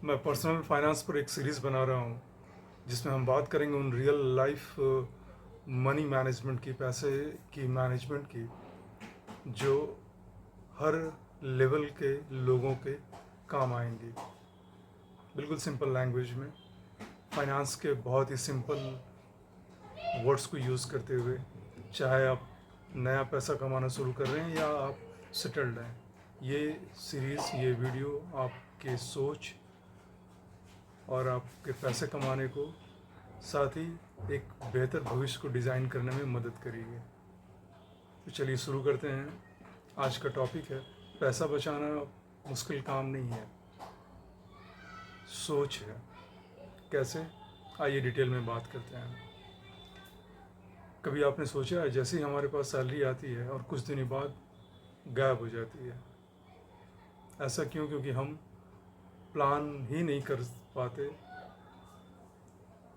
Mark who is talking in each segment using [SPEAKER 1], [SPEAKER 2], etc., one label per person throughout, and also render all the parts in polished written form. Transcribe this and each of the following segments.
[SPEAKER 1] मैं personal finance पर एक सीरीज़ बना रहा हूँ जिसमें हम बात करेंगे उन रियल लाइफ मनी मैनेजमेंट की, पैसे की मैनेजमेंट की, जो हर लेवल के लोगों के काम आएंगी। बिल्कुल सिंपल लैंग्वेज में फाइनेंस के बहुत ही सिंपल वर्ड्स को यूज़ करते हुए, चाहे आप नया पैसा कमाना शुरू कर रहे हैं या आप सेटल्ड हैं, ये सीरीज़, ये वीडियो आपके सोच और आपके पैसे कमाने को, साथ ही एक बेहतर भविष्य को डिज़ाइन करने में मदद करेगी। तो चलिए शुरू करते हैं। आज का टॉपिक है पैसा बचाना मुश्किल काम नहीं है, सोच है। कैसे? आइए डिटेल में बात करते हैं। कभी आपने सोचा है जैसे ही हमारे पास सैलरी आती है और कुछ दिन बाद गायब हो जाती है? ऐसा क्यों? क्योंकि हम प्लान ही नहीं कर पाते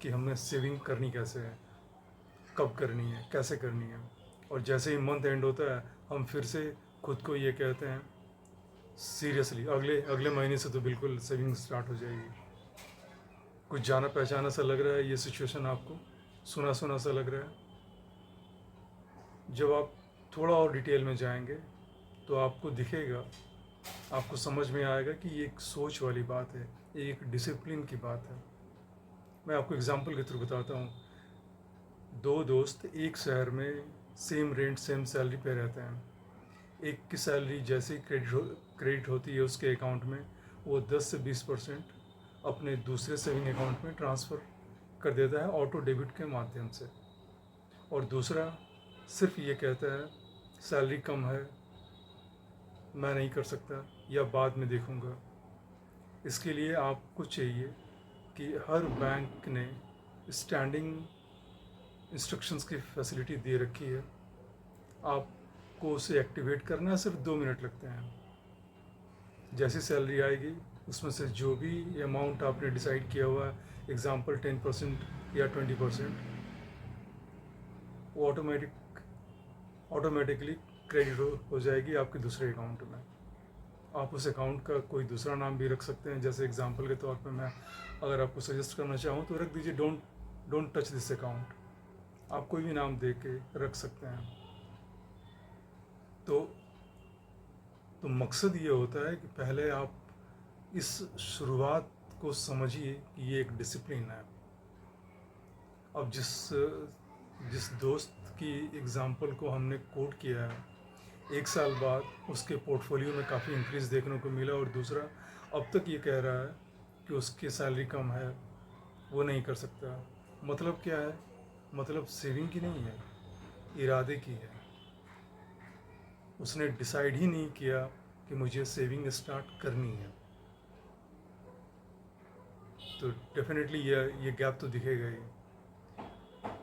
[SPEAKER 1] कि हमें सेविंग करनी कैसे है, कब करनी है, कैसे करनी है। और जैसे ही मंथ एंड होता है हम फिर से खुद को ये कहते हैं, सीरियसली अगले अगले महीने से तो बिल्कुल सेविंग स्टार्ट हो जाएगी। कुछ जाना पहचाना सा लग रहा है ये सिचुएशन आपको? सुना सुना सा लग रहा है? जब आप थोड़ा और डिटेल में जाएंगे तो आपको दिखेगा, आपको समझ में आएगा कि ये एक सोच वाली बात है, ये एक डिसिप्लिन की बात है। मैं आपको एग्जांपल के थ्रू बताता हूँ। दो दोस्त एक शहर में सेम रेंट सेम सैलरी पे रहते हैं। एक की सैलरी जैसे ही क्रेडिट होती है उसके अकाउंट में, वो 10 से 20% अपने दूसरे सेविंग अकाउंट में ट्रांसफ़र कर देता है ऑटो डेबिट के माध्यम से। और दूसरा सिर्फ ये कहता है सैलरी कम है, मैं नहीं कर सकता या बाद में देखूंगा। इसके लिए आपको चाहिए कि हर बैंक ने स्टैंडिंग इंस्ट्रक्शंस की फैसिलिटी दे रखी है, आपको उसे एक्टिवेट करना है, सिर्फ 2 मिनट लगते हैं। जैसी सैलरी आएगी उसमें से जो भी अमाउंट आपने डिसाइड किया हुआ है, एग्जांपल 10% या 20%, वो ऑटोमेटिकली क्रेडिट हो जाएगी आपके दूसरे अकाउंट में। आप उस अकाउंट का कोई दूसरा नाम भी रख सकते हैं। जैसे एग्जांपल के तौर पे मैं अगर आपको सजेस्ट करना चाहूँ तो रख दीजिए डोंट टच दिस अकाउंट। आप कोई भी नाम दे के रख सकते हैं। तो मकसद ये होता है कि पहले आप इस शुरुआत को समझिए कि ये एक डिसिप्लिन है। अब जिस दोस्त की एग्जांपल को हमने कोट किया है, 1 साल बाद उसके पोर्टफोलियो में काफ़ी इंक्रीज़ देखने को मिला, और दूसरा अब तक ये कह रहा है कि उसकी सैलरी कम है, वो नहीं कर सकता। मतलब क्या है? मतलब सेविंग की नहीं है, इरादे की है। उसने डिसाइड ही नहीं किया कि मुझे सेविंग स्टार्ट करनी है। तो डेफिनेटली ये गैप तो दिखेगा ही।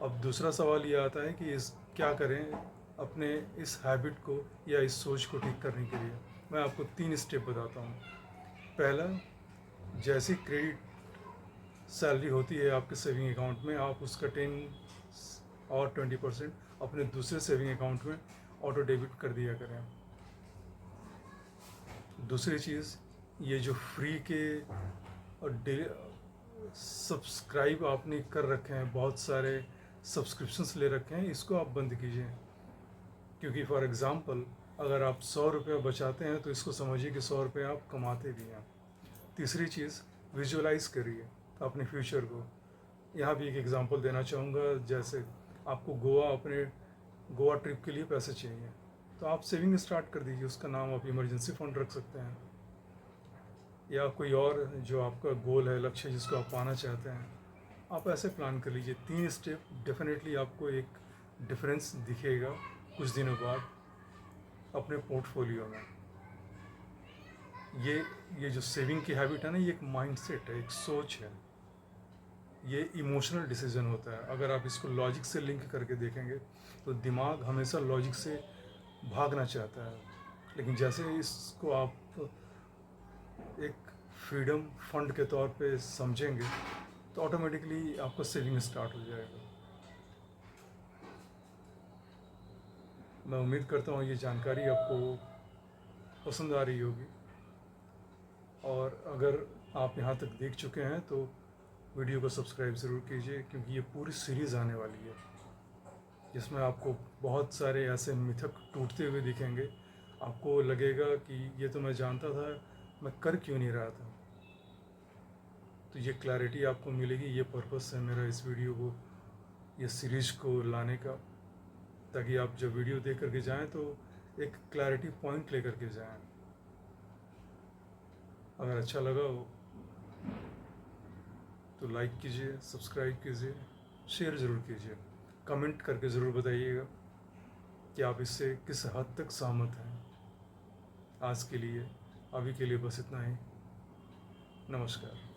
[SPEAKER 1] अब दूसरा सवाल ये आता है कि इस क्या करें अपने इस हैबिट को या इस सोच को ठीक करने के लिए। मैं आपको 3 स्टेप बताता हूँ। पहला, जैसी क्रेडिट सैलरी होती है आपके सेविंग अकाउंट में, आप उसका 10 और 20% अपने दूसरे सेविंग अकाउंट में ऑटो डेबिट कर दिया करें। दूसरी चीज़, ये जो फ्री के और सब्सक्राइब आपने कर रखे हैं, बहुत सारे सब्सक्रिप्शंस ले रखे हैं, इसको आप बंद कीजिए। क्योंकि फॉर एग्ज़ाम्पल अगर आप 100 रुपये बचाते हैं तो इसको समझिए कि 100 रुपये आप कमाते भी हैं। तीसरी चीज़, विजुअलाइज करिए अपने फ्यूचर को। यहाँ भी एक एग्ज़ाम्पल देना चाहूँगा। जैसे आपको अपने गोवा ट्रिप के लिए पैसे चाहिए, तो आप सेविंग स्टार्ट कर दीजिए, उसका नाम आप इमरजेंसी फ़ंड रख सकते हैं। या कोई और जो आपका गोल है, लक्ष्य जिसको आप पाना चाहते हैं, आप ऐसे प्लान कर लीजिए। 3 स्टेप, डेफिनेटली आपको एक डिफरेंस दिखेगा कुछ दिनों बाद अपने पोर्टफोलियो में। ये जो सेविंग की हैबिट है ना, ये एक माइंडसेट है, एक सोच है, ये इमोशनल डिसीजन होता है। अगर आप इसको लॉजिक से लिंक करके देखेंगे तो दिमाग हमेशा लॉजिक से भागना चाहता है, लेकिन जैसे इसको आप एक फ्रीडम फंड के तौर पे समझेंगे तो ऑटोमेटिकली आपका सेविंग स्टार्ट हो जाएगा। मैं उम्मीद करता हूँ ये जानकारी आपको पसंद आ रही होगी, और अगर आप यहाँ तक देख चुके हैं तो वीडियो को सब्सक्राइब ज़रूर कीजिए, क्योंकि ये पूरी सीरीज़ आने वाली है जिसमें आपको बहुत सारे ऐसे मिथक टूटते हुए दिखेंगे। आपको लगेगा कि ये तो मैं जानता था, मैं कर क्यों नहीं रहा था। तो ये क्लैरिटी आपको मिलेगी। ये पर्पस है मेरा इस वीडियो को, ये सीरीज़ को लाने का, ताकि आप जब वीडियो देख करके जाएं तो एक क्लैरिटी पॉइंट लेकर के जाएं। अगर अच्छा लगा हो तो लाइक कीजिए, सब्सक्राइब कीजिए, शेयर ज़रूर कीजिए, कमेंट करके ज़रूर बताइएगा कि आप इससे किस हद तक सहमत हैं। आज के लिए, अभी के लिए बस इतना ही। नमस्कार।